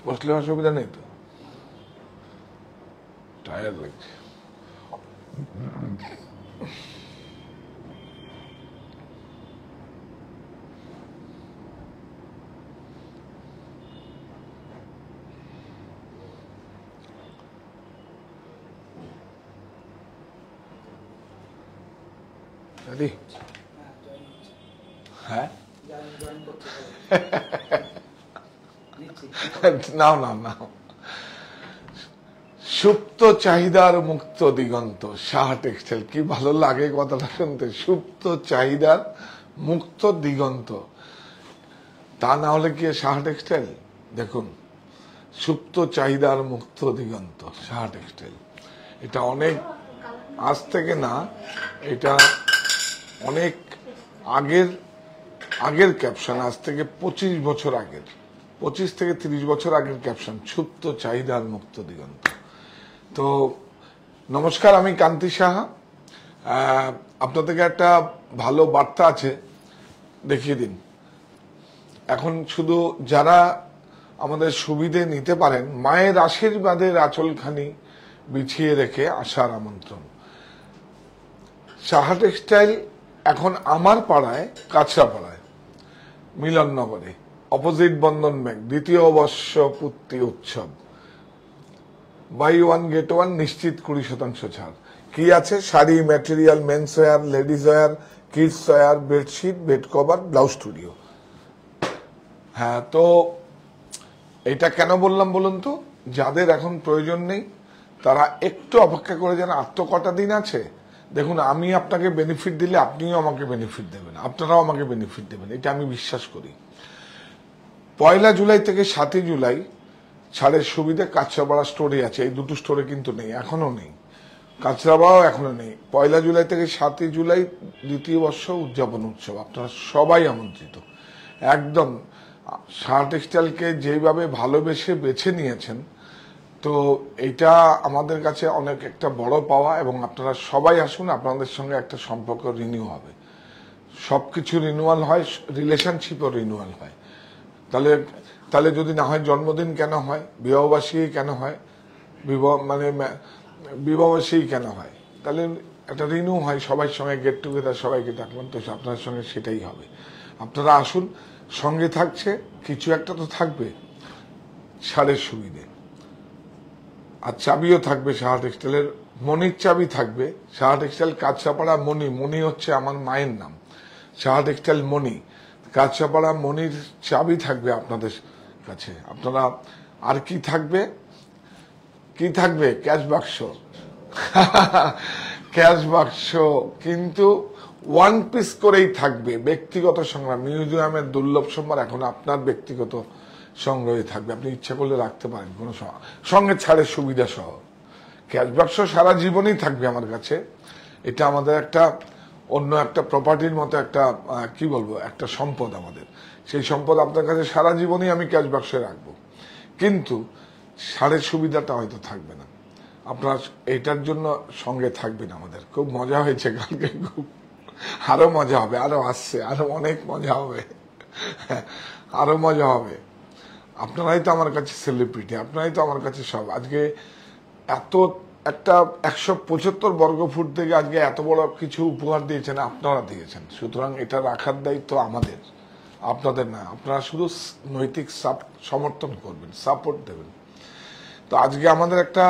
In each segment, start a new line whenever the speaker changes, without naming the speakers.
বসলে অসুবিধা নেই তো? টায়ার্ড লাগছে। হ্যাঁ, নাও নাও নাও। সুপ্ত চাহিদার মুক্ত দিগন্ত, সাহা টেক্সটাইল। কি ভালো লাগে কথাটা শুনতে, সুপ্ত চাহিদার মুক্ত দিগন্ত। তা না হলে কি সাহা টেক্সটাইল? দেখুন, সুপ্ত চাহিদার মুক্ত দিগন্ত, সাহা টেক্সটাইল। এটা অনেক আজ থেকে না, এটা অনেক আগের ক্যাপশন, আজ থেকে 25 বছর আগের, 25 থেকে 30 বছর আগের ক্যাপশন, সুপ্ত চাহিদার মুক্ত দিগন্ত। তো নমস্কার, আমি কান্তি সাহা। আপনাদেরকে একটা ভালো বার্তা আছে, দেখিয়ে দিন। এখন শুধু যারা আমাদের সুবিধে নিতে পারেন, মায়ের আশীর্বাদের আঁচলখানি বিছিয়ে রেখে আসার আমন্ত্রণ। সাহা টেক্সটাইল এখন আমার পাড়ায়, কাছড়াপাড়ায়, মিলননগরে, অপোজিট বন্ধন ব্যাংক, দ্বিতীয় বর্ষ পূর্তি উৎসব, বাই ওয়ান গেট ওয়ান, নিশ্চিত 20% ছাড়। কি আছে? Sari, material, men's wear, ladies wear, kids wear, bedsheet, bed cover, blouse studio. হ্যাঁ, তো এটা কেন বললাম বলুন তো? যাদের এখন প্রয়োজন নেই তারা একটু অপেক্ষা করে যান। আর তো কটা দিন আছে। দেখুন, আমি আপনাকে বেনিফিট দিলে আপনিও আমাকে বেনিফিট দেবেন, আপনারাও আমাকে বেনিফিট দেবেন, এটা আমি বিশ্বাস করি। 1 জুলাই থেকে 7 জুলাই ছাড়ের সুবিধে কাঁচরাপাড়া স্টোরে আছে। এই দুটো স্টোরে কিন্তু নেই, এখনো নেই। কাঁচরাপাড়াও এখনো নেই। 1 জুলাই থেকে 7 জুলাই দ্বিতীয় বর্ষ উদযাপন উৎসব। আপনারা সবাই আমন্ত্রিত। একদম সাহা টেক্সটাইলকে যেভাবে ভালোবেসে বেছে নিয়েছেন, তো এটা আমাদের কাছে অনেক একটা বড় পাওয়া। এবং আপনারা সবাই আসুন, আপনাদের সঙ্গে একটা সম্পর্ক রিনিউ হবে। সবকিছু রিনিউয়াল হয়, রিলেশনশিপও রিনিউয়াল হয়। তাহলে যদি না হয়, জন্মদিন কেন হয়, বিবাহবার্ষিকী কেন হয়, বিবাহবার্ষিকী কেন হয়? তাহলে একটা রিনিউ হয়, সবাই সঙ্গে গেট টুগেদার, সবাইকে ডাকবেন। তো আপনার সঙ্গে সেটাই হবে। আপনারা আসুন, সঙ্গে থাকছে কিছু একটা তো থাকবে, ছাড়ের সুবিধে। আর চাবিও থাকবে সাহা টেক্সটাইলের, মনির চাবি থাকবে। সাহা টেক্সটাইল কাঁচরাপাড়া মনি, মনি হচ্ছে আমার মায়ের নাম। সাহা টেক্সটাইল মনি, কাঁচরাপাড়া মনির চাবি থাকবে আপনাদের কাছে। আপনারা আর কি থাকবে? কি থাকবে? ক্যাশ বাক্স। ক্যাশ বাক্স কিন্তু 1 পিস করেই থাকবে। ব্যক্তিগত সংগ্রহ, মিউজিয়ামের দুর্লভ সম্ভার এখন আপনার ব্যক্তিগত সংগ্রহে থাকবে। আপনি ইচ্ছা করলে রাখতে পারেন, কোনো সঙ্গে ছাড়ের সুবিধা সহ। ক্যাশ বাক্স সারা জীবনই থাকবে আমার কাছে। এটা আমাদের একটা অন্য একটা প্রপার্টির মতো, একটা কি বলবো, একটা সম্পদ আমাদের। সেই সম্পদ আপনার কাছে সারা জীবনই আমি ক্যাশ বাক্সে রাখবো। কিন্তু ছাড়ের সুবিধাটা হয়তো থাকবে না। আপনার এটার জন্য সঙ্গে থাকবেন আমাদের। খুব মজা হয়েছে কালকে, খুব আরো মজা হবে, আরো আসছে, আরো অনেক মজা হবে, আরো মজা হবে। আপনারাই তো আমার কাছে সেলিব্রিটি, আপনারাই তো আমার কাছে সব। আজকে এত একটা 175 বর্গফুট থেকে আজকে এত বড় কিছু উপহার দিয়েছেন, আপনারা দিয়েছেন। সুতরাং এটা রাখার দায়িত্ব আমাদের, আপনাদের না। আপনারা শুধু নৈতিক সমর্থন করবেন, সাপোর্ট দেবেন। তো আজকে আমাদের একটা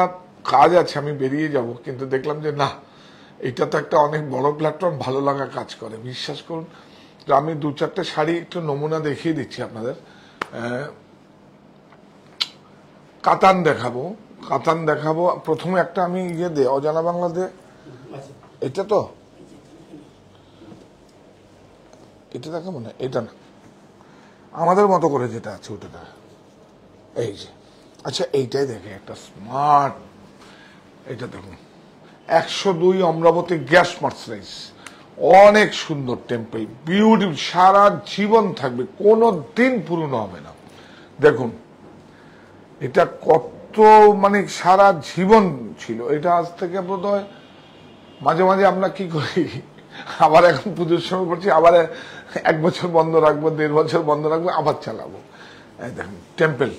কাজ আছে, আমি বেরিয়ে যাব, কিন্তু দেখলাম যে না, এটা তো একটা অনেক বড় প্ল্যাটফর্ম, ভালো লাগা কাজ করে। বিশ্বাস করুন, আমি 2-4টে শাড়ি একটু নমুনা দেখিয়ে দিচ্ছি আপনাদের। কাতান দেখাবো। প্রথমে একটা আমি অজানা বাংলাতে, এটা তো এটা দেখাবো না, এটা না, আমাদের মতো করে যেটা আছে ওটা। এই যে, আচ্ছা এইটাই দেখে, একটা স্মার্ট, এটা দেখুন, 102 অমরাবতী গ্যাস মার্সারাইজ, অনেক সুন্দর টেম্পল, বিউটিফুল, সারা জীবন থাকবে, কোনো দিন পুরনো হবে না। দেখুন এটা কত, মানে সারা জীবন ছিল। এটা আজ থেকে বোধহয় মাঝে মাঝে আমরা কি করি, আবার এখন পুজোর সময় করছি, আবার 1 বছর বন্ধ রাখবো, 1.5 বছর বন্ধ রাখবো, আবার চালাবো। দেখুন টেম্পল,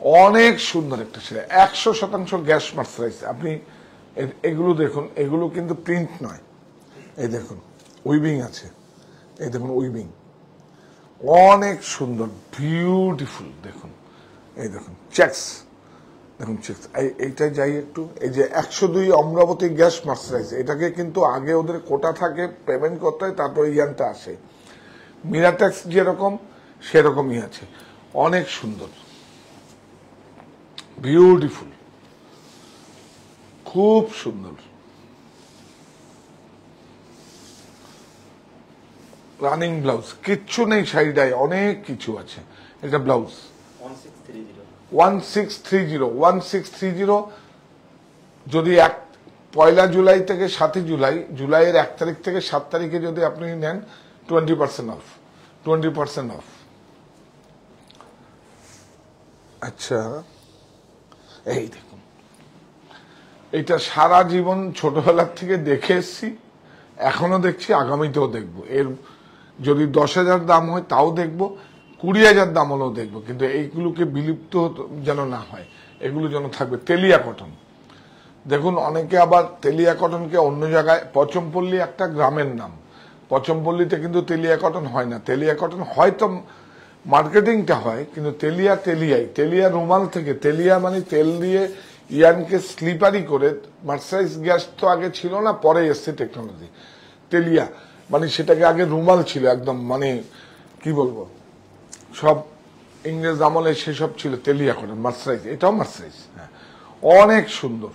অনেক সুন্দর একটা শাড়ি, 100% গ্যাস মার্সারাইজ। আপনি এগুলো দেখুন, এগুলো কিন্তু প্রিন্ট নয়, এই দেখুন উইভিং আছে, এই দেখুন উইভিং, অনেক সুন্দর বিউটিফুল। দেখুন এই দেখুন চেক্স, দেখুন চেক্স। এইটাই যাই একটু, এই যে 102 অমরাবতী গ্যাস মার্সারাইজ, এটাকে কিন্তু আগে ওদের কোটা থাকে, পেমেন্ট করতে হয়, তারপর ইয়ানটা আসে। মিরাটেক্স যেরকম সেরকমই আছে, অনেক সুন্দর বিউটিফুল, খুব সুন্দর। রানিং ব্লাউজ, কিচ্ছু নেই শাড়িটায়, অনেক কিছু আছে। এটা ব্লাউজ 1630। যদি পয়লা জুলাই থেকে 7 জুলাই, জুলাইয়ের 1 তারিখ থেকে 7 তারিখে যদি আপনি নেন 20% অফ, 20% অফ। আচ্ছা এই দেখুন, এটা সারা জীবন ছোটবেলার থেকে দেখে এসছি, এখনো দেখছি, আগামীতেও দেখবো। এর যদি 10,000 দাম হয় তাও দেখবো, 20,000 দাম হলেও দেখবো, কিন্তু এইগুলোকে বিলুপ্ত যেন না হয়, এগুলো যেন থাকবে। তেলিয়া কটন দেখুন, অনেকে আবার তেলিয়া কটনকে অন্য জায়গায়, পচমপল্লী একটা গ্রামের নাম, পচমপল্লীতে কিন্তু তেলিয়া কটন হয় না। তেলিয়া কটন হয়তো মার্কেটিংটা হয়, কিন্তু তেলিয়া তেলিয়াই, তেলিয়া রুমাল থেকে, তেলিয়া মানে তেল দিয়ে ইয়ানকে স্লিপারি করে, মার্সারাইজ গ্যাস তো আগে ছিল না, পরে এসছে টেকনোলজি। তেলিয়া মানে সেটাকে আগে রুমাল ছিল একদম, মানে কি বলবো, সব ইংরেজ আমলে সেসব ছিল তেলিয়া কটন, মার্সারাইজ, এটাও মার্সারাইজ। হ্যাঁ অনেক সুন্দর।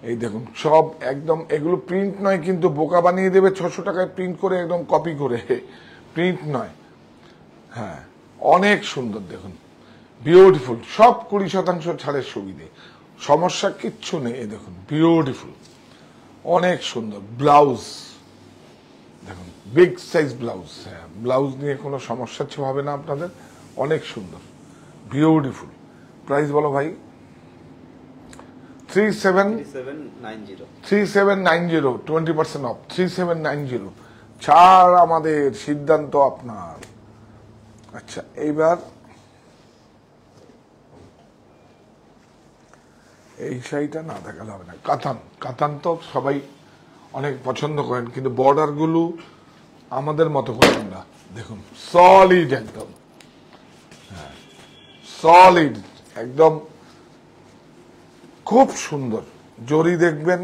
এই দেখুন সব একদম, এগুলো প্রিন্ট নয় কিন্তু, বোকা বানিয়ে দেবে 600 টাকায় প্রিন্ট করে, একদম কপি করে, প্রিন্ট নয়। হ্যাঁ অনেক সুন্দর, দেখুন বিউটিফুল, সব 20% ছাড়ের সুবিধে, সমস্যা কিচ্ছু নেই। এই দেখুন বিউটিফুল, অনেক সুন্দর ব্লাউজ, দেখুন বিগ সাইজ ব্লাউজ। হ্যাঁ ব্লাউজ নিয়ে কোনো সমস্যা হবে না আপনাদের, অনেক সুন্দর বিউটিফুল। প্রাইস বলো ভাই? 3790, 20% অফ, 3790 ছাড়, আমাদের সিদ্ধান্ত আপনার। আচ্ছা এইবার এই শাড়িটা না দেখালে হবে না, কাতান। কাতান তো সবাই অনেক পছন্দ করেন, কিন্তু বর্ডার গুলো আমাদের মতো করেন না। দেখুন সলিড, একদম সলিড, একদম খুব সুন্দর। জরি দেখবেন,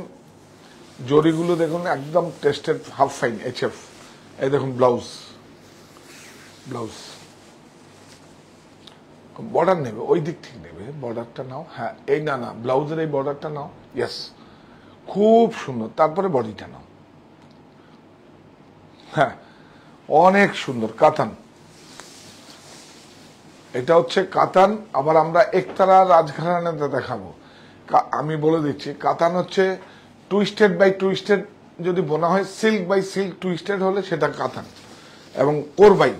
জরিগুলো দেখুন একদম টেস্টেড, হাফ ফাইন HF। এই দেখুন ব্লাউজ, ব্লাউজ বর্ডার নেবে, ওই দিক থেকে নেবে, বর্ডারটা নাও। হ্যাঁ এই না না, ব্লাউজের এই বর্ডারটা নাও, ইয়েস খুব সুন্দর। তারপরে বডিটা নাও, হ্যাঁ অনেক সুন্দর। কাতান, এটা হচ্ছে কাতান। আবার আমরা একতারা রাজঘরানাতে দেখাবো। আমি বলে দিচ্ছি, কাতান হচ্ছে টুইস্টেড বাই টুইস্টেড যদি বোনা হয়, সিল্ক বাই সিল্ক টুইস্টেড হলে সেটা কাতান। এবং কোরবাই,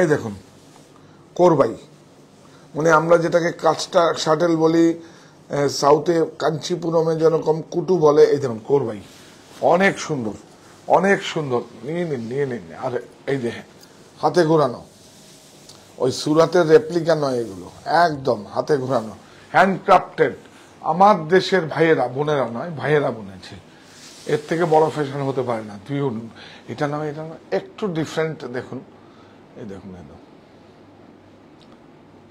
এই দেখুন কোরবাই, মানে আমরা যেটাকে কাস্টা শাটেল বলি, সাউথে কাঞ্চিপুরমে যেরকম কুটু বলে, এই দেখুন কোরবাই, অনেক সুন্দর, অনেক সুন্দর। নিয়ে নিন, নিয়ে নিন। আর এই যে হাতে ঘোরানো, ওই সুরাতের রেপ্লিকা নয়, এগুলো একদম হাতে ঘোরানো, হ্যান্ডক্রাফটেড। আমার দেশের ভাইয়েরা, বোনেরা নয়, ভাইয়েরা বুনেছে, এর থেকে বড় ফ্যাশন হতে পারে না। তুই এটা নয়, এটা নয়, একটু ডিফারেন্ট। দেখুন এই দেখুন, একদম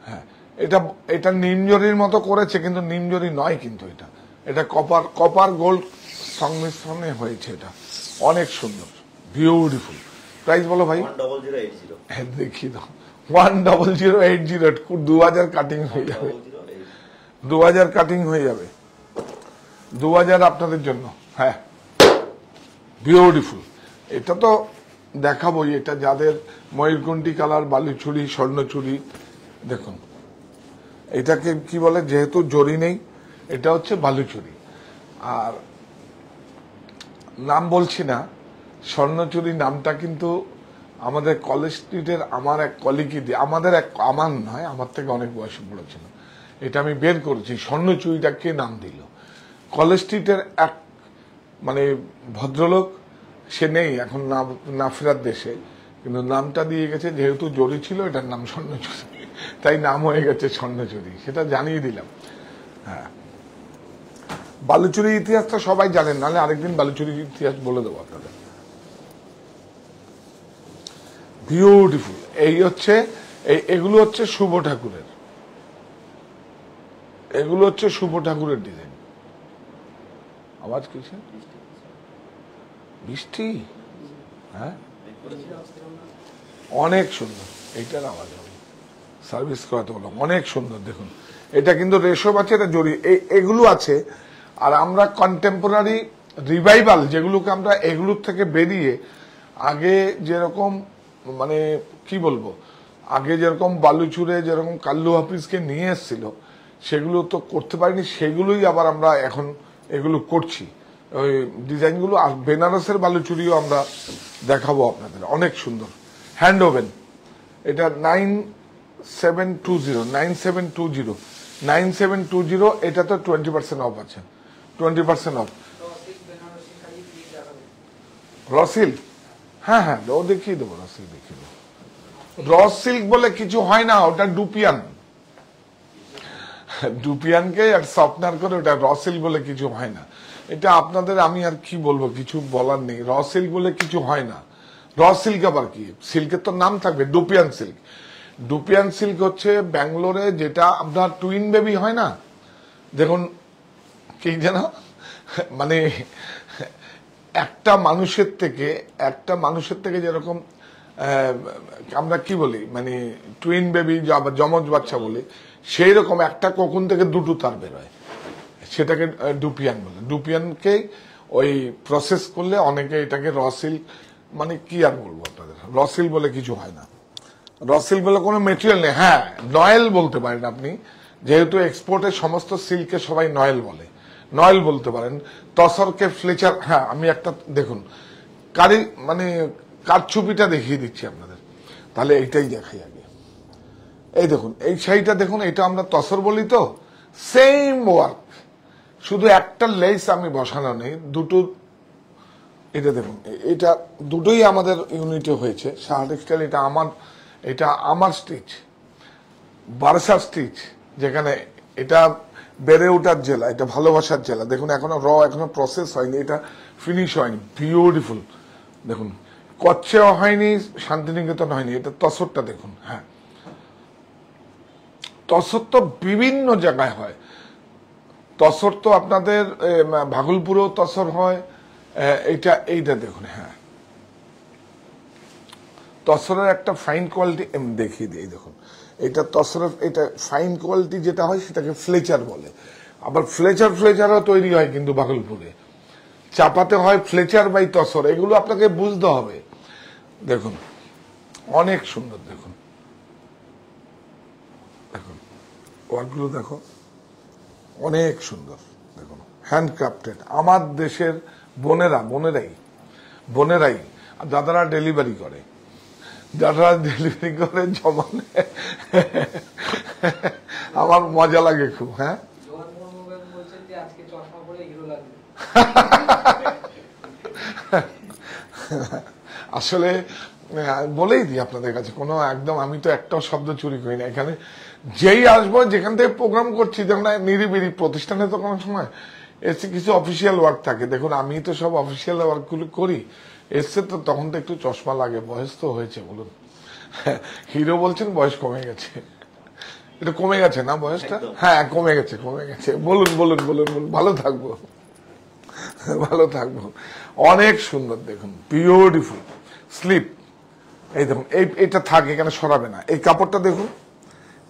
হ্যাঁ, এটা এটা নিমজরির মতো করেছে, কিন্তু নিমজরি নয়, কিন্তু এটা এটা কপার, কপার গোল্ড সংমিশ্রণে হয়েছে। এটা অনেক সুন্দর বিউটিফুল। প্রাইস বলো ভাই?
1080।
হ্যাঁ দেখি দাও, 1080, 2000 কাটিং হয়ে যাবে, 2000 কাটিং হয়ে যাবে, 2000 আপনাদের জন্য। হ্যাঁ বিউটিফুল। এটা তো দেখাবোই, এটা যাদের ময়ূরকণ্ঠী কালার, বালুচুরি, স্বর্ণচুরি। দেখুন এটাকে কি বলে, যেহেতু জরি নেই, এটা হচ্ছে বালুচুরি। আর নাম বলছি না, স্বর্ণচুরি নামটা কিন্তু আমাদের কলেজ স্ট্রিটের আমার এক কলিগই দিয়ে, আমার নয়, আমার থেকে অনেক বয়সে পড়েছিল, এটা আমি বের করেছি স্বর্ণচুরিটা কে নাম দিল। কলেজ স্ট্রিটের এক মানে ভদ্রলোক, সে নেই এখন, না ফেরার দেশে, কিন্তু নামটা দিয়ে গেছে, যেহেতু জরি ছিল এটার নাম স্বর্ণচুরি। তাই নাম হয়ে গেছে স্বর্ণচুরি, সেটা জানিয়ে দিলাম। হ্যাঁ, বালুচুরির ইতিহাসটা সবাই জানেন, নাহলে আরেকদিন বালুচুরির ইতিহাস বলে দেবো আপনাদের। বিউটিফুল। এই হচ্ছে এগুলো হচ্ছে শুভ ঠাকুরের, এগুলো হচ্ছে শুভ ঠাকুরের ডিজাইন। আওয়াজ কিছু বৃষ্টি? হ্যাঁ, অনেক সুন্দর। এইটার আওয়াজ হবে, সার্ভিস করাতে বললাম, অনেক সুন্দর। দেখুন এটা কিন্তু রেশম আছে, এটা জড়ি, এগুলো আছে। আর আমরা কন্টেম্পোরারি রিভাইভাল যেগুলোকে আমরা এগুলোর থেকে বেরিয়ে আগে যেরকম মানে কি বলবো, আগে যেরকম বালুচুরে যেরকম কাল্লু হাফিজকে নিয়ে এসেছিল সেগুলো তো করতে পারিনি, সেগুলোই আবার আমরা এখন এগুলো করছি, ওই ডিজাইনগুলো। আর বেনারসের বালুচুরিও আমরা দেখাবো আপনাদের, অনেক সুন্দর। হ্যান্ড ওভেন, এটা 9720 এটা তো 20% অফ আছে, 20% অফ। রসিল, হ্যাঁ হ্যাঁ, ও দেখিয়ে দেবো, রসিল দেখিয়ে দেবো। র সিল্ক বলে কিছু হয় না, ওটা ডুপিয়ান, ডুপিয়ানকে আর সফটনার করে, ওটা র সিল্ক বলে কিছু হয় না। এটা আপনাদের আমি আর কি বলবো, কিছু বলার নেই। র সিল্ক বলে কিছু হয় না। র সিল্ক আবার কি, সিল্কের তো নাম থাকবে, ডুপিয়ান সিল্ক। ডুপিয়ান সিল্ক হচ্ছে ব্যাঙ্গালোরে, যেটা আপনার টুইন বেবি হয় না, দেখুন কি যেন মানে একটা মানুষের থেকে যেরকম আমরা কি বলি, মানে টুইন বেবি যমজ বাচ্চা বলি, সেই রকম একটা কোকুন থেকে দুটো তার বেরোয়, সেটাকে ডুপিয়ান বলে। ডুপিয়ানকে ওই প্রসেস করলে অনেকে এটাকে রসিল, মানে কি আর বলবো আপনাদের, রসিল বলে কিছু হয় না। রসিল বলে কোনো মেটেরিয়াল নেই। হ্যাঁ, নয়েল বলতে পারেন আপনি, যেহেতু এক্সপোর্টের সমস্ত সিল্কে সবাই নয়েল বলে, নয়েল বলতে পারেন। তসরকে ফ্লেচার, হ্যাঁ আমি একটা দেখুন মানে কারচুপিটা দেখিয়ে দিচ্ছি আপনাদের, তাহলে এইটাই দেখাই আগে। এই দেখুন এই শাড়িটা দেখুন, এটা আমরা তসর বলি তো, সেম ওয়ার্ক, শুধু একটা লেস আমি বসানো নেই, দুটো। এটা দেখুন, এটা দুটোই আমাদের ইউনিটে হয়েছে। সাহা টেক্সটাইল, এটা আমার স্টিচ, বারাসাত স্টিচ, যেখানে এটা বেড়ে ওঠার জেলা, এটা ভালোবাসার জেলা। দেখুন এখনো এখনো প্রসেস হয়নি, এটা ফিনিশ হয়নি। বিউটিফুল দেখুন, কচ্ছেও হয়নি, শান্তিনিকেতন হয়নি। এটা তসরটা দেখুন। হ্যাঁ, তসর তো বিভিন্ন জায়গায় হয়। তসর তো আপনাদের ভাগলপুরেও তসর হয়। এইটা দেখুন, হ্যাঁ তসরের একটা ফাইন কোয়ালিটি দেখিয়ে দিই। দেখুন এটা তসরের, এটা ফাইন কোয়ালিটি যেটা হয় সেটাকে ফ্লেচার বলে। আবার ফ্লেচারও তৈরি হয় কিন্তু ভাগলপুরে, চাপাতে হয় ফ্লেচার বাই তসর, এগুলো আপনাকে বুঝতে হবে। দেখুন অনেক সুন্দর, দেখুন দেখুন ওয়ার্কগুলো দেখো, অনেক সুন্দর। দেখুন হ্যান্ডক্রাফটেড, আমার দেশের বোনেরাই আর দাদারা ডেলিভারি করে, জমা নেয়। আমার মজা লাগে খুব। হ্যাঁ, আসলে বলেই দিই আপনাদের কাছে, কোনো একদম আমি তো একটাও শব্দ চুরি করি না। এখানে যেই আসবো, যেখান থেকে প্রোগ্রাম করছি, যেমন নিরিবিলি প্রতিষ্ঠানে তো কোনো সময় এসে কিছু অফিসিয়াল ওয়ার্ক থাকে। দেখুন আমি তো সব অফিসিয়াল ওয়ার্কগুলো করি, এসছে তো তখন তো একটু চশমা লাগে, বয়স তো হয়েছে। বলুন, হিরো বলছেন বয়স কমে গেছে, এটা কমে গেছে না বয়সটা? হ্যাঁ কমে গেছে। বলুন বলুন বলুন বলুন, ভালো থাকবো। অনেক সুন্দর দেখুন, বিউটিফুল স্লিপ। এই দেখুন এইটা থাকে, এখানে সরাবে না। এই কাপড়টা দেখুন,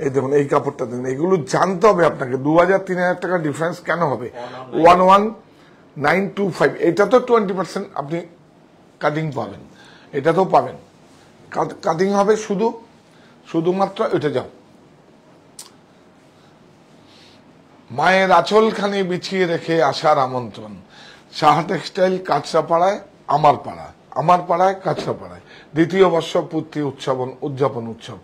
এই দেখুন এই কাপড়টা দেখুন। এগুলো জানতে হবে আপনাকে, 2000-3000 টাকা ডিফারেন্স কেন হবে? 11925, এটা তো 20% আপনি কাটিং পাবেন, এটা তো পাবেন, কাটিং হবে শুধুমাত্র। এটা যাও, মায়ের আঁচলখানি বিছিয়ে রেখে আসার আমন্ত্রণ। সাহা টেক্সটাইল, কাঁচরাপাড়ায়, আমার পাড়ায় কাঁচরাপাড়ায়, দ্বিতীয় বর্ষ পূর্তি উদযাপন উৎসব।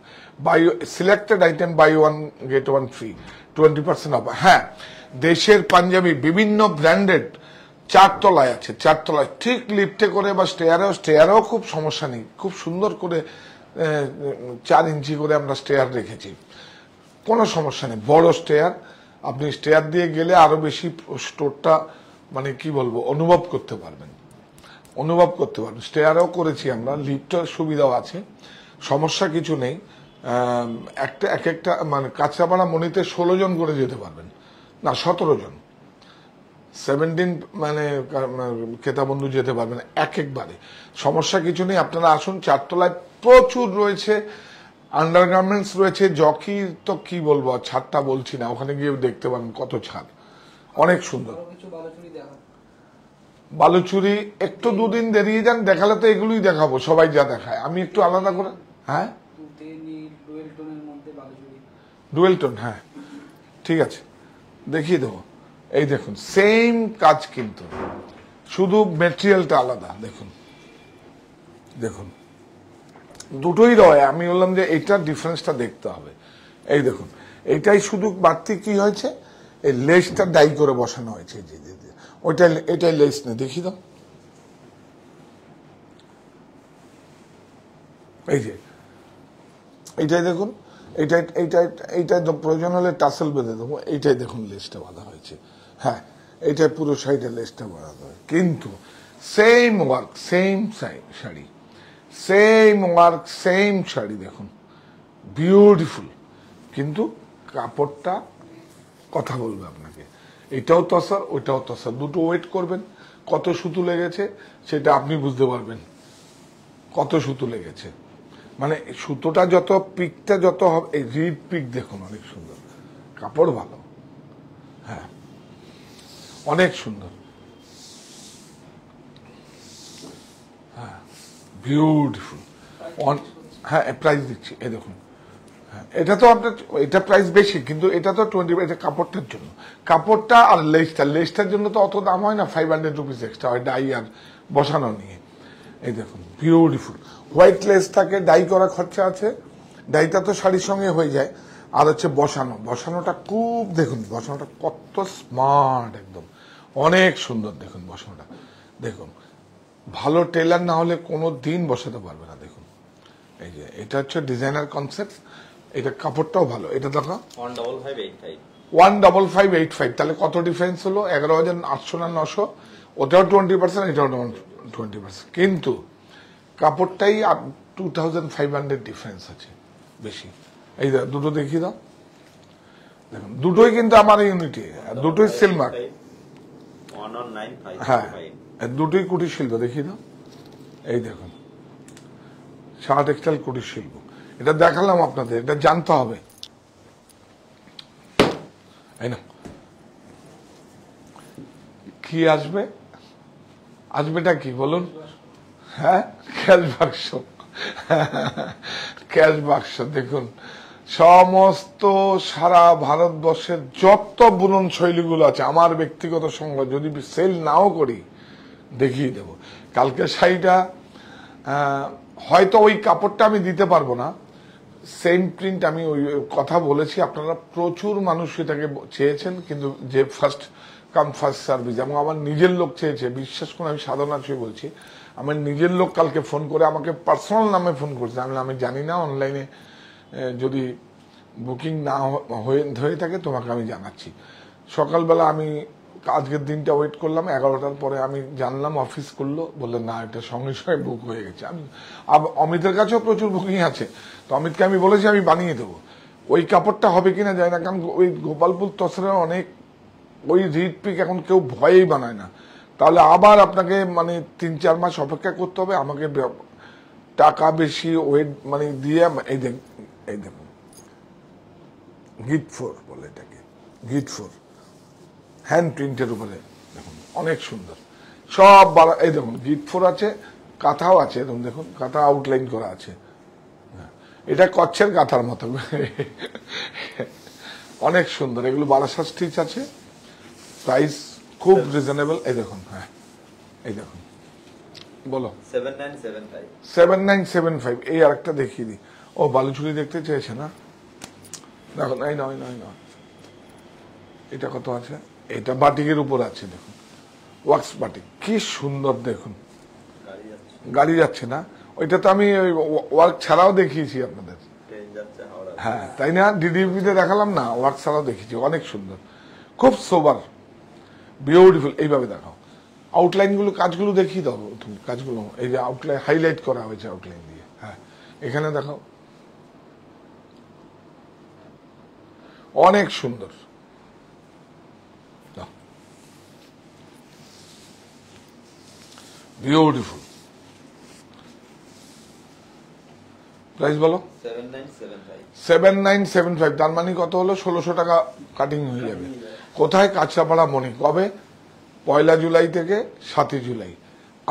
Selected item buy 1 get 1 free, 20% off. হ্যাঁ, দেশের পাঞ্জাবি বিভিন্ন ব্র্যান্ডেড 4 তলায় আছে, 4 তলায়, ঠিক লিফটে করে বা স্টেয়ারেও খুব সমস্যা নেই। খুব সুন্দর করে 4 ইঞ্চি করে আমরা স্টেয়ার রেখেছি। কোনো সমস্যা নেই। বড় স্টেয়ার, আপনি স্টেয়ার দিয়ে গেলে আরো বেশি স্টোরটা মানে কি বলবো অনুভব করতে পারবেন, স্টেয়ারও করেছি আমরা, লিফটের সুবিধাও আছে, সমস্যা কিছু নেই। এক একটা মানে কাঁচরাপাড়া মনিতে 16 জন করে যেতে পারবেন, না 17 জন, 17 মানে ক্রেতাবন্ধু যেতে পারবেন একবারে, সমস্যা কিছু নেই। আপনারা আসুন, 4 তলায় প্রচুর রয়েছে, আন্ডারগার্মেন্টস রয়েছে, জকি তো কি বলবো, ছাড়টা বলছি না, ওখানে গিয়ে দেখতে পারেন কত ছাড়, অনেক সুন্দর। বালুচুরি একটু দুদিন দেরিয়ে যান, দেখালে তো এগুলোই দেখাবো, সবাই যা দেখায়, আমি একটু আলাদা করে। হ্যাঁ ডুয়েল টোন, হ্যাঁ ঠিক আছে, দেখিয়ে দেবো। এই দেখুন সেম কাজ, কিন্তু শুধু মেটেরিয়ালটা আলাদা। দেখুন দেখুন দুটোই রয়, আমি বললাম যে এইটার ডিফারেন্সটা দেখতে হবে। এই দেখুন এইটাই শুধু বাড়তি কি হয়েছে, এই লেসটা ডাই করে বসানো হয়েছে, ওইটা এটাই লেস নেই, দেখি দাও, এই যে এইটাই দেখুন, এইটাই প্রয়োজন হলে টাসেল বেঁধে দেবো, এইটাই দেখুন লেসটা বাঁধা হয়েছে, হ্যাঁ এইটাই পুরো সাইডে লেসটা বাঁধা হয়, কিন্তু same work, same sari, same work, same sari, দেখুন বিউটিফুল, কিন্তু কাপড়টা কথা বলবে আপনাকে, এটাও তসর ওইটাও তসর, দুটো ওয়েট করবেন, কত সুতো লেগেছে সেটা আপনি বুঝতে পারবেন, কত সুতো লেগেছে, মানে সুতোটা যত পিকটা যত হবে, এই রিড পিক দেখুন অনেক সুন্দর, কাপড় ভালো, হ্যাঁ অনেক সুন্দর, হ্যাঁ বিউটিফুল। হ্যাঁ প্রাইস দিচ্ছি, এই দেখুন, হ্যাঁ এটা তো আপনার, এটা প্রাইস বেশি, কিন্তু এটা তো 20, এটা কাপড়টার জন্য, কাপড়টা আর লেসটার জন্য তো অত দাম হয় না, 500 রুপিস এক্সট্রা হয় ডাই আর বসানো নিয়ে। এই দেখুন বিউটিফুল, হোয়াইট লেস থাকে, ডাই করা খরচা আছে, ডাইটা তো শাড়ির সঙ্গে হয়ে যায়, আর হচ্ছে বসানোটা খুব, দেখুন বসানোটা কত স্মার্ট, একদম অনেক সুন্দর, দেখুন বসানোটা, দেখুন ভালো টেলার না হলে কোনো দিন বসাতে পারবে না। দেখুন এই যে এটা হচ্ছে ডিজাইনার কনসেপ্ট, এটা কাপড়টাও ভালো, এটা দেখো 15585, তাহলে কত ডিফারেন্স হলো, 11,800 না 900, ওটাও 20%, এটাও 20%, কিন্তু কাপড়টাই 2500 ডিফারেন্স আছে বেশি। এই দুটো দেখিয়ে দাও, দেখুন দুটোই কিন্তু আমার ইউনিটি, দুটোই সিলমার্ক, হ্যাঁ দুটোই কুটির শিল্প, দেখিয়ে দাও, এই দেখুন শাহ টেক্সটাইল কুটির শিল্প, এটা দেখালাম আপনাদের, এটা জানতে হবে, এই না কি আসবে, আসবেটা কি বলুন, হ্যাঁ ক্যাশ বাক্স, ক্যাশ বাক্স, দেখুন সমস্ত সারা ভারতবর্ষের যত বুনন শৈলীগুলো আছে, আমার ব্যক্তিগত সংগ্রহ, যদি সেল নাও করি দেখিয়ে দেব। কালকে শাড়িটা হয়তো ওই কাপড়টা আমি দিতে পারবো না, সেম প্রিন্ট, আমি ওই কথা বলেছি, আপনারা প্রচুর মানুষ সেটাকে চেয়েছেন, কিন্তু যে ফার্স্ট কাম ফার্স্ট সার্ভিস, এবং আমার নিজের লোক চেয়েছে, বিশ্বাস করে আমি সাধনা ছুঁয়ে বলছি, আমার নিজের লোক কালকে ফোন করে আমাকে পার্সোনাল নামে ফোন করছে, আমি জানি না, অনলাইনে যদি বুকিং না হয়ে থাকে তোমাকে আমি জানাচ্ছি। সকালবেলা আমি আজকের দিনটা ওয়েট করলাম, 11টার পরে আমি জানলাম, অফিস করলো, বললে না এটা সঙ্গে সঙ্গে বুক হয়ে গেছে। আমি অমিতের কাছেও প্রচুর বুকিং আছে, তো অমিতকে আমি বলেছি আমি বানিয়ে দেবো, ওই কাপড়টা হবে কিনা যায় না, কারণ ওই গোপালপুর তসরের অনেক ওই রিড পিক এখন কেউ ভয়েই বানায় না, তাহলে আবার আপনাকে মানে 3-4 মাস অপেক্ষা করতে হবে, আমাকে টাকা বেশি ওয়েট মানে দিয়ে, এই দেখুন গিট 4 বলে এটাকে, গিট 4 হ্যান্ড প্রিন্টের উপরে, দেখুন অনেক সুন্দর, সব এই দেখুন গিট 4 আছে, কাঁথাও আছে, দেখুন কাঁথা আউটলাইন করা আছে, এটা কচ্ছের কাঁথার মতো, অনেক সুন্দর, এগুলো 1200 স্টিচ আছে, প্রাইস খুব রিজনেবল। এই দেখুন, হ্যাঁ এই দেখুন, বলো 7975, এই আরেকটা দেখিয়ে দিই, ও বালুচুরি দেখতে চেয়েছে না, দেখুন এই নয়, এটা কত আছে, এটা বাটিকের উপর আছে, দেখুন ওয়াক্স বাটিক, কি সুন্দর, দেখুন গাড়ি যাচ্ছে না, ওইটা তো আমি ওয়ার্ক ছাড়াও দেখিয়েছি আপনাদের, হ্যাঁ তাই না, ডিডিপিতে দেখালাম না, ওয়ার্ক ছাড়াও দেখেছি, অনেক সুন্দর, খুব সোবার, বিউটিফুল। এইভাবে দেখাও আউটলাইন গুলো, কাজগুলো দেখিয়ে দাও তুমি, কাজগুলো এই যে আউটলাইন হাইলাইট করা হয়েছে আউটলাইন দিয়ে। হ্যাঁ এখানে দেখাও, অনেক সুন্দর। বিউটিফুল। প্রাইস বলো 7975। তার মানে কত হলো? 1600 টাকা কাটিং হয়ে যাবে। কোথায়? কাঁচরাপাড়া মনি। কবে? 1 জুলাই থেকে 7 জুলাই।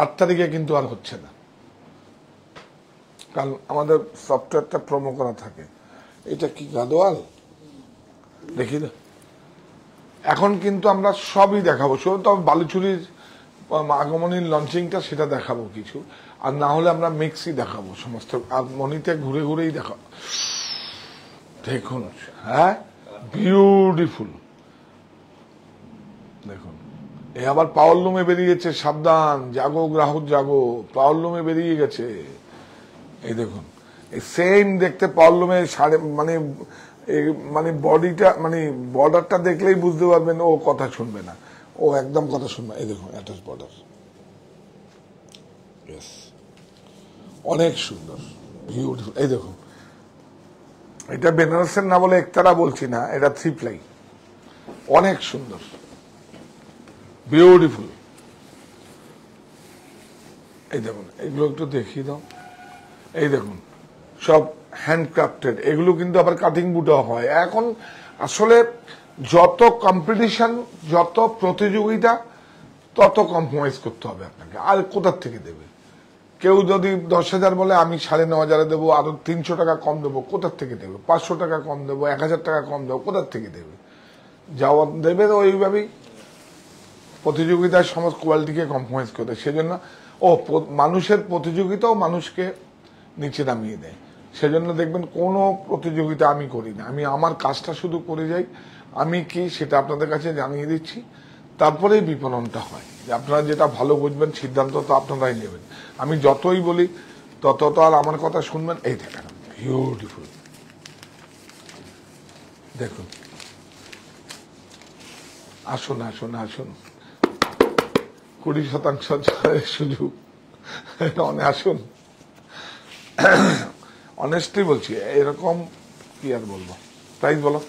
8 তারিখে কিন্তু আর হচ্ছে না, কারণ আমাদের সফটওয়্যারটা প্রোমো করা থাকে। এটা কি গাদোয়াল দেখি না, এখন কিন্তু আমরা সবই দেখাবো, শুধু তবে বালুচুরির আগমনীর লঞ্চিংটা সেটা দেখাবো কিছু, আর না হলে আমরা মিক্সই দেখাবো সমস্ত, আর মনিতে ঘুরে ঘুরেই দেখাবো। দেখুন, হ্যাঁ বিউটিফুল। দেখুন এ আবার পাওয়ার লুমে বেরিয়েছে, সাবধান, জাগো গ্রাহক জাগো, পাওয়ার লুমে বেরিয়ে গেছে। এই দেখুন সেম দেখতে পাওয়ার লুমে, মানে মানে বডিটা, মানে বর্ডারটা দেখলেই বুঝতে পারবেন ও কথা শুনবে না, ও একদম কথা শুনবে। এই দেখুন অ্যাটাচ বর্ডার, অনেক সুন্দর, বিউটিফুল। এই দেখুন এটা বেনারসের না বলে একতারা বলছি না, এটা 3 প্লাই, অনেক সুন্দর, বিউটিফুল। এই দেখুন এগুলো একটু দেখিয়ে দাও। এই দেখুন সব হ্যান্ডক্রাফটেড, এগুলো কিন্তু আবার কাটিং বুটা হয়। এখন আসলে যত কম্পিটিশন, যত প্রতিযোগিতা, তত কম্প্রোমাইজ করতে হবে আপনাকে। আর কোথার থেকে দেবে? কেউ যদি 10,000 বলে, আমি 9,500 দেবো, আরো 300 টাকা কম দেবো, কোথার থেকে দেবে? 500 টাকা কম দেবো, 1000 টাকা কম দেবো, কোথার থেকে দেবে? যাওয়া দেবে তো ওইভাবেই প্রতিযোগিতায় সমস্ত কোয়ালিটিকে কম্প্রোমাইজ করতে। সেজন্য মানুষের প্রতিযোগিতাও মানুষকে নিচে নামিয়ে দেয়। সেজন্য দেখবেন কোনো প্রতিযোগিতা আমি করি না, আমি আমার কাজটা শুধু করে যাই। আমি কি সেটা আপনাদের কাছে জানিয়ে দিচ্ছি, তারপরেই বিপণনটা হয়। আপনারা যেটা ভালো বুঝবেন, সিদ্ধান্ত তো আপনারাই নেবেন। আমি যতই বলি তত তো আর আমার কথা শুনবেন। এই দেখেন বিউটিফুল, দেখুন, আসুন আসুন আসুন, 20% সুযোগ, আসুন। অনেস্টলি বলছি, এরকম কি আর বলবো। প্রাইস বলো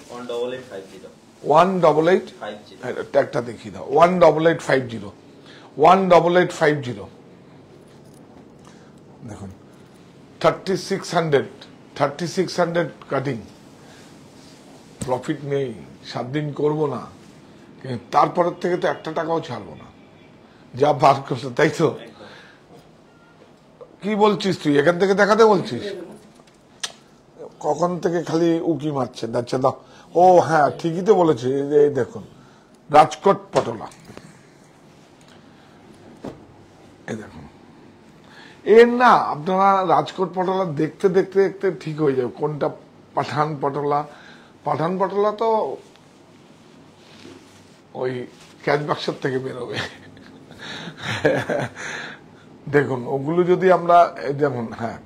18850। ট্যাগটা দেখিয়ে দাও, 18850, 18850। দেখুন 3600 কাটিং, প্রফিট নেই, 7 দিন করবো না, তারপরের থেকে তো 1 টাকাও ছাড়বো না, যা বার করছে। তাই তো? কি বলছিস তুই? এখান থেকে দেখাতে বলছিস? কখন থেকে খালি উকি মারছে। আচ্ছা দাও। ও হ্যাঁ ঠিকই তো বলেছে। এই দেখুন রাজকোট পটোলা, এই দেখুন। এর না আপনারা রাজকোট পটোলা দেখতে দেখতে দেখতে ঠিক হয়ে যাবে কোনটা পাঠান পটোলা। পাঠান পটোলা তো ওই ক্যাশ বাক্সের থেকে বেরোবে। দেখুন ওগুলো যদি আমরা যেমন, হ্যাঁ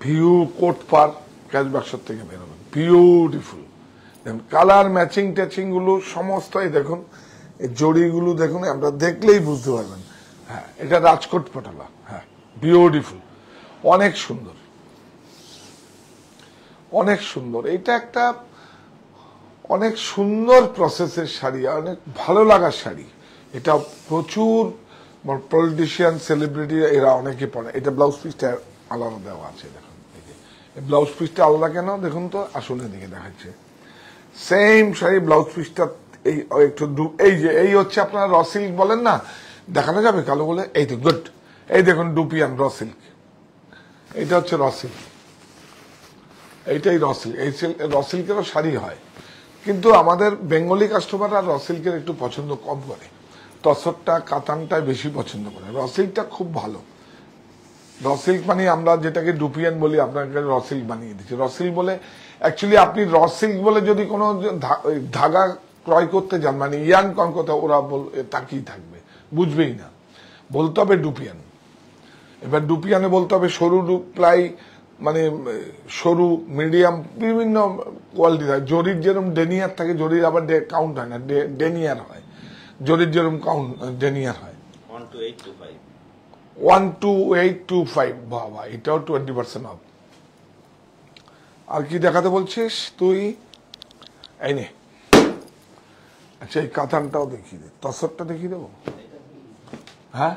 ভিউ কোট পার ক্যাশ বাক্সের থেকে বেরোবে, বিউটিফুল। দেখুন কালার ম্যাচিং ট্যাচিং গুলো সমস্ত, এই দেখুন এই জড়িগুলো দেখুন, আমরা দেখলেই বুঝতে পারবেন। হ্যাঁ এটা রাজকোট পটোলা, হ্যাঁ বিউটিফুল, অনেক সুন্দর, অনেক সুন্দর। এটা একটা অনেক সুন্দর প্রসেসের শাড়ি, অনেক ভালো লাগার শাড়ি। এটা প্রচুর পলিটিশিয়ান, সেলিব্রিটি এরা অনেকে পড়ে। এটা ব্লাউজ পিসটা আলাদা দেওয়া আছে, দেখুন এই ব্লাউজ পিসটা আলাদা কেন দেখুন তো, আসলে দিকে দেখাচ্ছে সেম শাড়ি, ব্লাউজ পিসটা এই একটু এই যে এই হচ্ছে আপনারা র সিল্ক বলেন না, দেখানো যাবে কালো বলে। এই তো গুড, এই দেখুন ডুপিয়ান র সিল্ক, এইটা হচ্ছে র সিল্ক, এইটাই র সিল্ক। এই র সিল্কেরও শাড়ি হয়, কিন্তু আমাদের বেঙ্গলি কাস্টমাররা র সিল্কের একটু পছন্দ কম করে, তসরটা কাতানটা বেশি পছন্দ করে। র সিল্কটা খুব ভালো। র সিল্ক মানে আমরা যেটাকে ডুপিয়ান বলি, আপনাকে র সিল্ক বানিয়ে দিচ্ছি। র সিল্ক বলে অ্যাকচুয়ালি আপনি র সিল্ক বলে যদি কোনো ধাগা ক্রয় করতে যান, মানে ইয়ান কন কথা, ওরা তাকিয়ে থাকবে, বুঝবেই না। বলতে হবে ডুপিয়ান। এবার ডুপিয়ানে বলতে হবে সরু প্লাই মানে সরু মিডিয়াম বিভিন্ন কোয়ালিটি হয়। জরির যেরকম ডেনিয়ার থাকে, জরির আবার কাউন্ট হয় না, ডেনিয়ার হয়। জরির যেরকম কাউন্ট ডেনিয়ার হয় 12825। বাবা, এটাও 20% অফ। আর কি দেখাতে বলছিস তুই? এই নে। আচ্ছা, এই কাতানটাও দেখিয়ে দে, তসরটা দেখিয়ে দেবো। হ্যাঁ,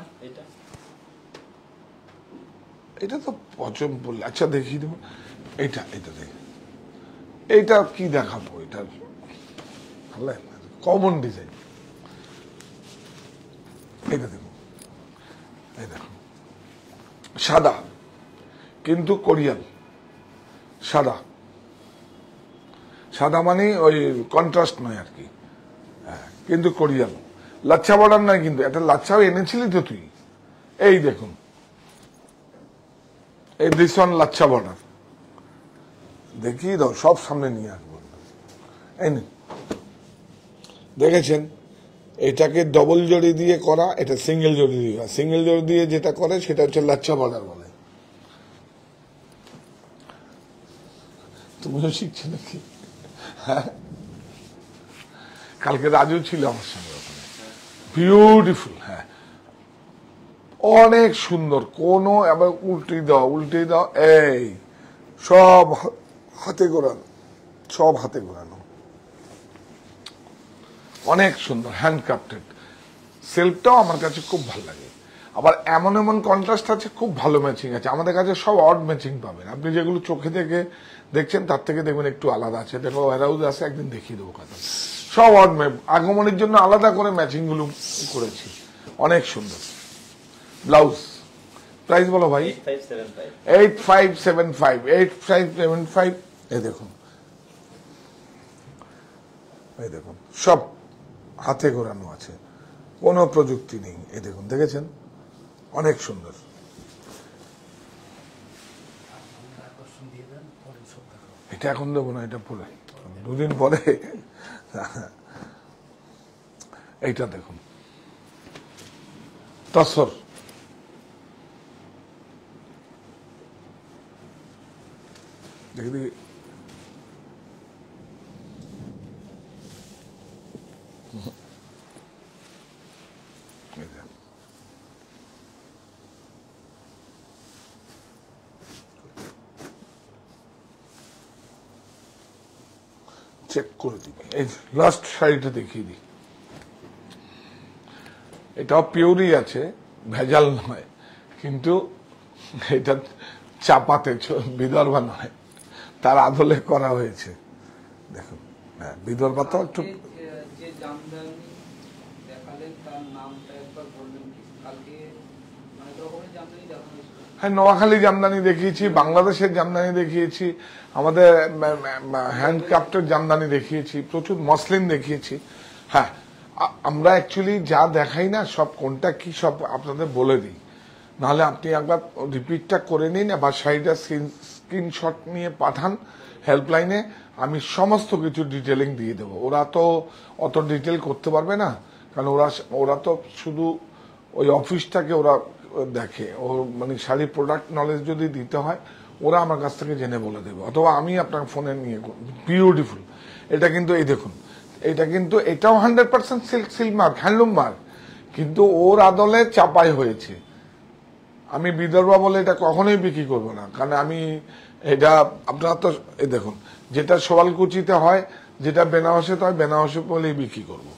এটা তো পচম বললে। আচ্ছা, দেখিয়ে দেবো। এটা দেখি, এইটা কি দেখাবো? এটা কমন ডিজাইন। এটা দেখো, এই দেখো, সাদা কিন্তু কোরিয়ান। সাদা সাদা মানে ওই কন্ট্রাস্ট নয় আর কি, কিন্তু কোরিয়ান। লাচ্ছা বর্ডার নয় কিন্তু, একটা লাচ্ছাও এনেছিলি তো তুই। এই দেখুন, এই দিস ওয়ান লাচ্ছা বর্ডার দেখিয়ে দাও, সব সামনে নিয়ে আসবো। এই দেখেছেন, এটাকে ডবল জড়ি দিয়ে করা, এটা সিঙ্গেল জড়ি দিয়ে। সিঙ্গেল জড়ি দিয়ে যেটা করে সেটা হচ্ছে লাচ্ছা বর্ডার বলে। তুমিও শিখছো নাকি? হ্যাঁ, কালকে রাজু ছিল আমার সঙ্গে ওখানে। বিউটিফুল, হ্যাঁ, অনেক সুন্দর। কোনো আবার উল্টে দাও, এই সব হাতে ঘোরানো, সব হাতে ঘোরানো, অনেক সুন্দর, হ্যান্ডক্রাফটেড। সেলফটাও আমার কাছে খুব ভালো লাগে। আবার এমন এমন কন্ট্রাস্ট আছে, খুব ভালো ম্যাচিং আছে। আমাদের কাছে সব অড ম্যাচিং পাবেন। আপনি যেগুলো চোখে থেকে দেখছেন তার থেকে দেখবেন একটু আলাদা আছে। দেখো, ওয়ারহাউস আছে, একদিন দেখিয়ে দেবো কথা। সব অড আগমনের জন্য আলাদা করে ম্যাচিং গুলো করেছি, অনেক সুন্দর। ব্লাউজ প্রাইস বলো ভাই? 8575। এই দেখুন, এই দেখুন, সব হাতে ঘোরানো আছে, কোনো প্রযুক্তি নেই। এই দেখুন, দেখেছেন, অনেক সুন্দর। এটা এখন দেবো না, এটা পরে, দুদিন পরে। এইটা দেখুন, তসর, দেখি চেক করে দিবি। এই লাস্ট শাড়িটা দেখিয়ে দিই, এটাও পিওরই আছে, ভেজাল নয়, কিন্তু এটা চাপাতে, বিদর্ভা নয়, তার আদলে করা হয়েছে। দেখুন, হ্যাঁ, বিদর্ভা তো একটু। হ্যাঁ, নোয়াখালী জামদানি দেখিয়েছি, বাংলাদেশের জামদানি দেখিয়েছি, আমাদের হ্যান্ডক্রাফটের জামদানি দেখিয়েছি, প্রচুর মসলিন দেখিয়েছি। হ্যাঁ, আমরা অ্যাকচুয়ালি যা দেখাই না, সব কোনটা কি সব আপনাদের বলে দিই, নাহলে আপনি একবার রিপিটটা করে নিন, আবার শাড়িটা স্ক্রিনশট নিয়ে পাঠান হেল্পলাইনে, আমি সমস্ত কিছু ডিটেলিং দিয়ে দেবো। ওরা তো অত ডিটেল করতে পারবে না, কারণ ওরা তো শুধু ওই অফিসটাকে ওরা দেখে। ও মানে শাড়ি প্রোডাক্ট নলেজ যদি দিতে হয়, ওরা আমার কাছ থেকে জেনে বলে দেবে, অথবা আমি আপনার ফোনে নিয়ে। বিউটিফুল। এটা কিন্তু, এই দেখুন, এটা কিন্তু, এটাও 100% সিল্ক মার্ক, হ্যান্ডলুম মার্ক, কিন্তু ওর আদলে চাপাই হয়েছে। আমি বিদর্ভা বলে এটা কখনোই বিক্রি করবো না, কারণ আমি এটা, আপনারা তো এই দেখুন, যেটা সোয়ালকুচিতে হয়, যেটা বেনারসে হয়, বেনারসে বলেই বিক্রি করবো।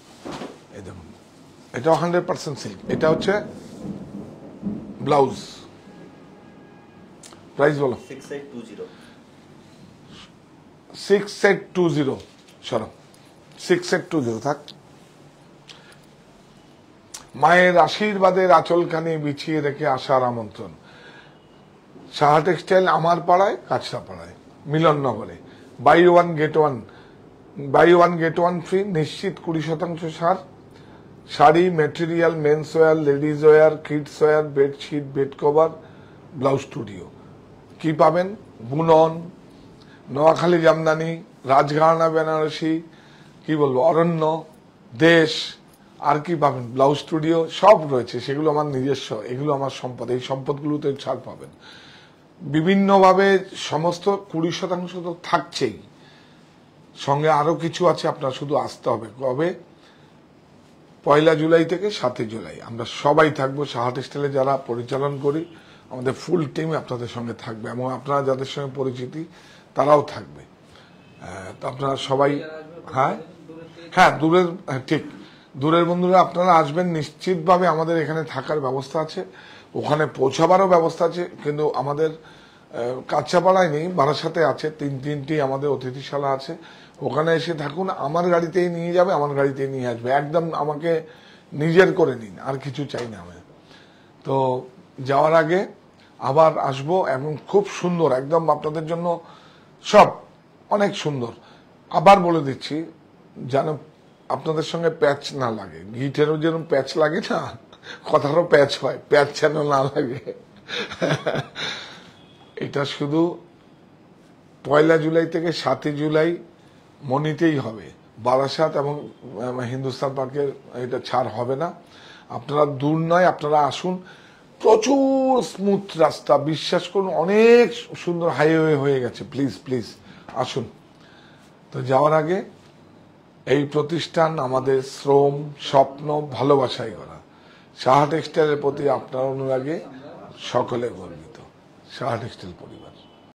এই দেখুন, এটাও 100% সিল্ক। এটা হচ্ছে ব্লাউজ। প্রাইস বলো? 6820। সরো, 6820 থাক। মায়ের আশীর্বাদের আঁচলখানি বিছিয়ে রেখে আসার আমন্ত্রণ। সাহা টেক্সটাইল, আমার পাড়ায়, কাছড়া পাড়ায়, মিলননগরে। Buy one get one free, নিশ্চিত 20% ছাড়। Sari, material, men's wear, ladies wear, kids wear, bedsheet, bed cover, blouse studio. কি পাবেন? বুনন, নোয়াখালী জামদানি, রাজঘরানা বেনারসি, কি বলবো, অরণ্য, দেশ, আর কি পাবেন, ব্লাউজ স্টুডিও, সব রয়েছে। সেগুলো আমার নিজস্ব, এগুলো আমার সম্পদ। এই সম্পদগুলোতে ছাড় পাবেন। বিভিন্নভাবে সমস্ত 20% তো থাকছেই, সঙ্গে আরো কিছু আছে, আপনার শুধু আসতে হবে। কবে? 1 জুলাই থেকে 7 জুলাই আমরা সবাই থাকবো। সাহা টেক্সটাইলে যারা পরিচালন করি আমাদের ফুল টিম আপনাদের সঙ্গে থাকবে, এবং আপনারা যাদের সঙ্গে পরিচিতি তারাও থাকবে। তো আপনারা সবাই, হ্যাঁ হ্যাঁ দূরের, ঠিক, দূরের বন্ধুরা আপনারা আসবেন নিশ্চিতভাবে। আমাদের এখানে থাকার ব্যবস্থা আছে, ওখানে পৌঁছাবারও ব্যবস্থা আছে, কিন্তু আমাদের কাঁচাপাড়ায় নেই, বারাসাতে আছে। তিনটি আমাদের অতিথিশালা আছে, ওখানে এসে থাকুন। আমার গাড়িতেই নিয়ে যাবে, আমার গাড়িতেই নিয়ে আসবে। একদম আমাকে নিজের করে নিন, আর কিছু চাই না আমি। তো যাওয়ার আগে আবার আসবো, এবং খুব সুন্দর একদম আপনাদের জন্য সব অনেক সুন্দর। আবার বলে দিচ্ছি, যেন আপনাদের সঙ্গে প্যাচ না লাগে। গিটারও যেরকম প্যাচ লাগে না, কথারও প্যাচ হয়, প্যাচ যেন না লাগে। এটা শুধু 1 জুলাই থেকে 7 জুলাই মনিতেই হবে। বারাসাত এবং হিন্দুস্তান পার্কের এটা ছাড় হবে না। আপনারা দূর নয়, আপনারা আসুন। প্রচুর স্মুথ রাস্তা, বিশ্বাস করুন, অনেক সুন্দর হাইওয়ে হয়ে গেছে। প্লিজ প্লিজ আসুন। তো যাওয়ার আগে, এই প্রতিষ্ঠান আমাদের শ্রম, স্বপ্ন, ভালোবাসায় করা। সাহা টেক্সটাইলের প্রতি আপনার অনুরাগে সকলে গর্বিত। সাহা টেক্সটাইল পরিবার।